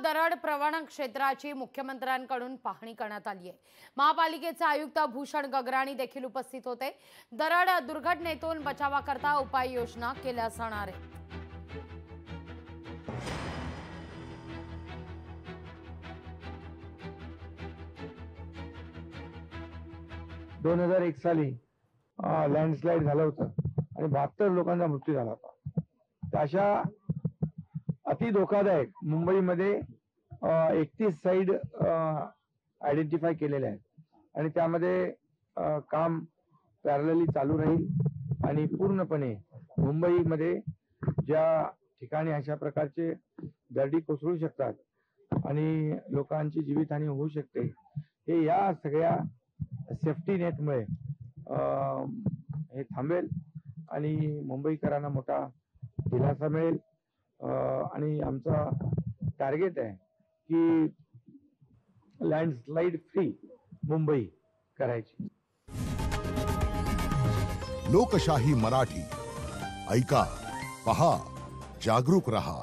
दरड प्रवण क्षेत्राची मुख्यमंत्र्यांकडून पाहणी करण्यात आली आहे। महापालिकेचे आयुक्त भूषण गगराणी देखील उपस्थित होते। दरड दुर्घटनेतून बचावाकरता उपाययोजना केल्या जाणार आहेत। 2001 साली लँडस्लाइड झालं होतं आणि 72 लोकांचा मृत्यू झाला होता। तर अशा अति धोकादायक मुंबईमध्ये 31 साइड आयडेंटिफाय केलेले आहेत आणि त्यामध्ये काम पॅरलली चालू राहील आणि पूर्णपणे मुंबईमध्ये ज्या ठिकाणी अशा प्रकारचे दरडी कोसळू शकतात आणि लोकांची जीवितहानी होऊ शकते, हे या सगळ्या सेफ्टी नेटमुळे हे थांबेल आणि मुंबईकरांना मोठा दिलासा मिळेल। आणि आमचा टार्गेट आहे की लँडस्लाइड फ्री मुंबई करायची। लोकशाही मराठी ऐका, पहा, जागरूक रहा।